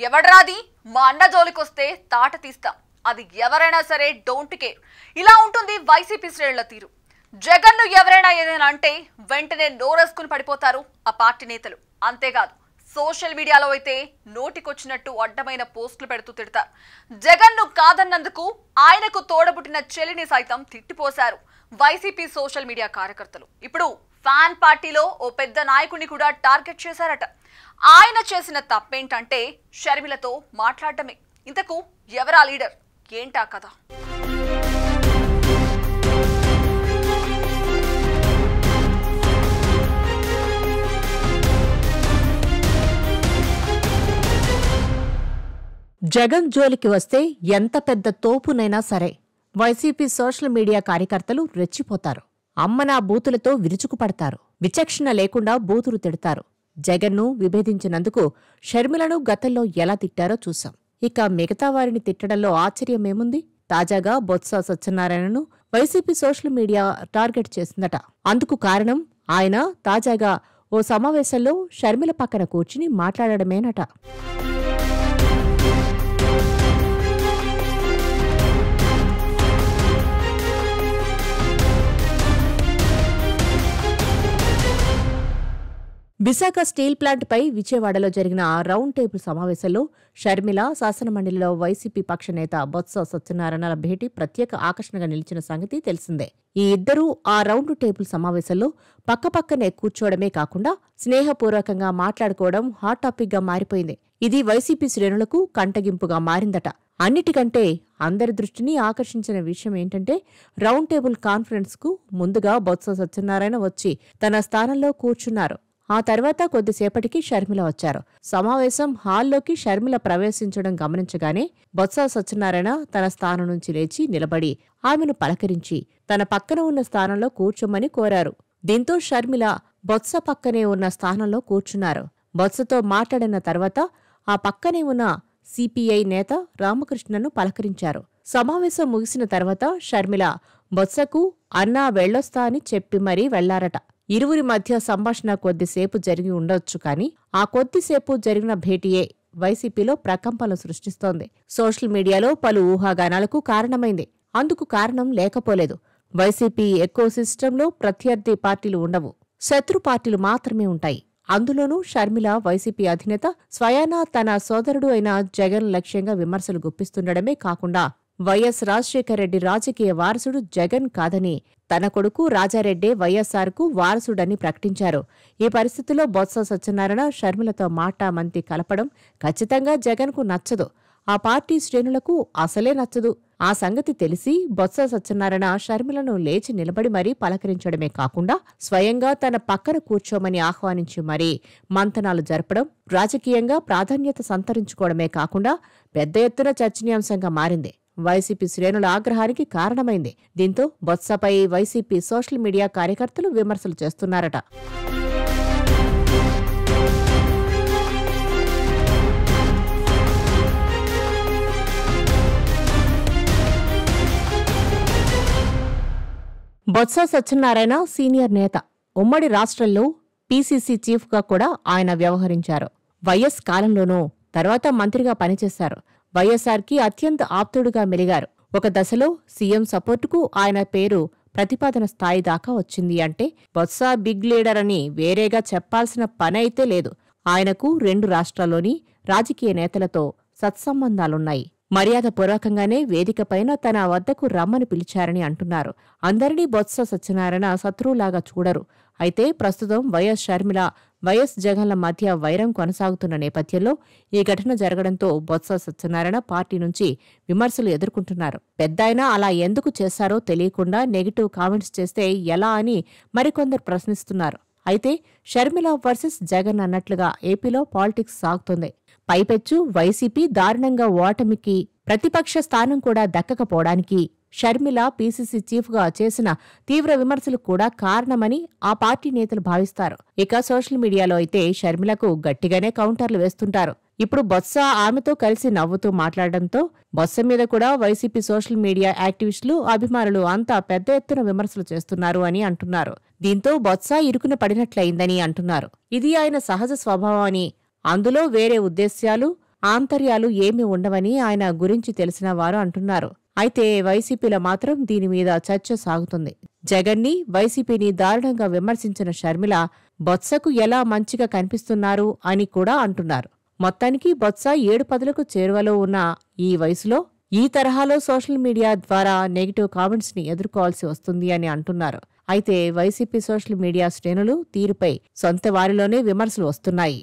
ఎవడ్రాది మా అన్న జోలికొస్తే తాట తీస్తాం, అది ఎవరైనా సరే డోంట్ కేర్. ఇలా ఉంటుంది వైసీపీ శ్రేణుల తీరు. జగన్ను ఎవరైనా ఏదైనా అంటే వెంటనే నోరేసుకుని పడిపోతారు ఆ పార్టీ నేతలు. అంతేకాదు సోషల్ మీడియాలో అయితే నోటికొచ్చినట్టు అడ్డమైన పోస్టులు పెడుతూ తిడతారు. జగన్ను కాదన్నందుకు ఆయనకు తోడబుట్టిన చెల్లిని సైతం తిట్టిపోశారు వైసీపీ సోషల్ మీడియా కార్యకర్తలు. ఇప్పుడు ఫ్యాన్ పార్టీలో ఓ పెద్ద నాయకుడిని కూడా టార్గెట్ చేశారట. ఆయన చేసిన తప్పేంటంటే షర్మిలతో మాట్లాడటమే. ఇంతకు ఎవరా లీడర్, ఏంటా కథ? జగన్ జోలికి వస్తే ఎంత పెద్ద తోపునైనా సరే వైసీపీ సోషల్ మీడియా కార్యకర్తలు రెచ్చిపోతారు. అమ్మనా బూతులతో విరుచుకుపడతారు. విచక్షణ లేకుండా బూతులు తిడతారు. జగన్ను విభేదించినందుకు షర్మిలను గతంలో ఎలా తిట్టారో చూశాం. ఇక మిగతా వారిని తిట్టడంలో ఆశ్చర్యమేముంది? తాజాగా బొత్స సత్యనారాయణను వైసీపీ సోషల్ మీడియా టార్గెట్ చేసిందట. అందుకు కారణం ఆయన తాజాగా ఓ సమావేశంలో షర్మిల పక్కన కూర్చుని మాట్లాడడమేనట. విశాఖ స్టీల్ ప్లాంట్పై విజయవాడలో జరిగిన రౌండ్ టేబుల్ సమావేశంలో షర్మిల, శాసనమండలిలో వైసీపీ పక్ష నేత బొత్స సత్యనారాయణల భేటీ ప్రత్యేక ఆకర్షణగా నిలిచిన సంగతి తెలిసిందే. ఈ ఇద్దరూ ఆ రౌండ్ టేబుల్ సమావేశంలో పక్కపక్కనే కూర్చోవడమే కాకుండా స్నేహపూర్వకంగా మాట్లాడుకోవడం హాట్ టాపిక్ గా మారిపోయింది. ఇది వైసీపీ శ్రేణులకు కంటగింపుగా మారిందట. అన్నిటికంటే అందరి దృష్టిని ఆకర్షించిన విషయం ఏంటంటే రౌండ్ టేబుల్ కాన్ఫరెన్స్ కు ముందుగా బొత్స సత్యనారాయణ వచ్చి తన స్థానంలో కూర్చున్నారు. ఆ తర్వాత కొద్దిసేపటికి షర్మిల వచ్చారు. సమావేశం హాల్లోకి షర్మిల ప్రవేశించడం గమనించగానే బొత్స సత్యనారాయణ తన స్థానం నుంచి లేచి నిలబడి ఆమెను పలకరించి తన పక్కన ఉన్న స్థానంలో కూర్చోమని కోరారు. దీంతో షర్మిల బొత్స పక్కనే ఉన్న స్థానంలో కూర్చున్నారు. బొత్సతో మాట్లాడిన తర్వాత ఆ పక్కనే ఉన్న సిపిఐ నేత రామకృష్ణను పలకరించారు. సమావేశం ముగిసిన తర్వాత షర్మిల బొత్సకు అన్నా వెళ్ళొస్తా అని చెప్పి మరీ వెళ్లారట. ఇరువురి మధ్య సంభాషణ కొద్దిసేపు జరిగి ఉండొచ్చు కానీ ఆ కొద్దిసేపు జరిగిన భేటీయే వైసీపీలో ప్రకంపనలు సృష్టిస్తోంది. సోషల్ మీడియాలో పలు ఊహాగానాలకు కారణమైంది. అందుకు కారణం లేకపోలేదు. వైసీపీ ఎకో సిస్టంలో ప్రత్యర్థి పార్టీలు ఉండవు, శత్రు పార్టీలు మాత్రమే ఉంటాయి. అందులోనూ షర్మిల వైసీపీ అధినేత స్వయానా తన సోదరుడు అయిన జగన్ లక్ష్యంగా విమర్శలు గుప్పిస్తుండడమే కాకుండా వైఎస్ రాజశేఖర రెడ్డి రాజకీయ వారసుడు జగన్ కాదని తన కొడుకు రాజారెడ్డే వైఎస్ఆర్కు వారసుడని ప్రకటించారు. ఈ పరిస్థితిలో బొత్స సత్యనారాయణ షర్మిలతో మాటామంతి కలపడం ఖచ్చితంగా జగన్కు నచ్చదు. ఆ పార్టీ శ్రేణులకు అసలే నచ్చదు. ఆ సంగతి తెలిసి బొత్స సత్యనారాయణ షర్మిలను లేచి నిలబడి మరీ పలకరించడమే కాకుండా స్వయంగా తన పక్కన కూర్చోమని ఆహ్వానించి మరీ మంతనాలు జరపడం రాజకీయంగా ప్రాధాన్యత సంతరించుకోవడమే కాకుండా పెద్ద ఎత్తున చర్చనీయాంశంగా మారింది. వైసీపీ శ్రేణుల ఆగ్రహానికి కారణమైంది. దీంతో బొత్సపై వైసీపీ సోషల్ మీడియా కార్యకర్తలు విమర్శలు చేస్తున్నారట. బొత్స సత్యనారాయణ సీనియర్ నేత. ఉమ్మడి రాష్ట్రంలో పీసీసీ చీఫ్గా కూడా ఆయన వ్యవహరించారు. వైఎస్ కాలంలోనూ తర్వాత మంత్రిగా పనిచేశారు. వైఎస్ఆర్కి అత్యంత ఆప్తుడుగా మెలిగారు. ఒక దశలో సీఎం సపోర్టుకు ఆయన పేరు ప్రతిపాదన స్థాయి దాకా వచ్చింది. అంటే బొత్స బిగ్ లీడర్ అని వేరేగా చెప్పాల్సిన పనైతే లేదు. ఆయనకు 2 రాష్ట్రాల్లోని రాజకీయ నేతలతో సత్సంబంధాలున్నాయి. మర్యాదపూర్వకంగానే వేదికపైన తన వద్దకు రమ్మని పిలిచారని అంటున్నారు. అందరినీ బొత్స సత్యనారాయణ శత్రువులాగా చూడరు. అయితే ప్రస్తుతం వైఎస్ షర్మిల, వైఎస్ జగన్ల మధ్య వైరం కొనసాగుతున్న నేపథ్యంలో ఈ ఘటన జరగడంతో బొత్స సత్యనారాయణ పార్టీ నుంచి విమర్శలు ఎదుర్కొంటున్నారు. పెద్దాయన అలా ఎందుకు చేశారో తెలియకుండా నెగిటివ్ కామెంట్స్ చేస్తే ఎలా అని మరికొందరు ప్రశ్నిస్తున్నారు. అయితే షర్మిల వర్సెస్ జగన్ అన్నట్లుగా ఏపీలో పాలిటిక్స్ సాగుతోంది. పైపెచ్చు వైసీపీ దారుణంగా ఓటమికి, ప్రతిపక్ష స్థానం కూడా దక్కకపోవడానికి షర్మిల పీసీసీ చీఫ్గా చేసిన తీవ్ర విమర్శలు కూడా కారణమని ఆ పార్టీ నేతలు భావిస్తారు. ఇక సోషల్ మీడియాలో అయితే షర్మిలకు గట్టిగానే కౌంటర్లు వేస్తుంటారు. ఇప్పుడు బొత్స ఆమెతో కలిసి నవ్వుతూ మాట్లాడడంతో బొత్స మీద కూడా వైసీపీ సోషల్ మీడియా యాక్టివిస్టులు, అభిమానులు అంతా పెద్ద ఎత్తున విమర్శలు చేస్తున్నారు అని అంటున్నారు. దీంతో బొత్స ఇరుకున పడినట్లయిందని అంటున్నారు. ఇది ఆయన సహజ స్వభావం అని, అందులో వేరే ఉద్దేశ్యాలు ఆంతర్యాలు ఏమీ ఉండవని ఆయన గురించి తెలిసిన వారు అంటున్నారు. అయితే వైసీపీలో మాత్రం దీని మీద చర్చ సాగుతుంది. జగన్ని, వైసీపీని దారుణంగా విమర్శించిన షర్మిల బొత్సకు ఎలా మంచిగా కనిపిస్తున్నారు అని కూడా అంటున్నారు. మొత్తానికి బొత్స 7 పదులకు చేరువలో ఉన్న ఈ వయసులో ఈ తరహాలో సోషల్ మీడియా ద్వారా నెగిటివ్ కామెంట్స్ ని ఎదుర్కోవాల్సి వస్తుంది అని అంటున్నారు. అయితే వైసీపీ సోషల్ మీడియా శ్రేణులు తీరుపై సొంత వారిలోనే విమర్శలు వస్తున్నాయి.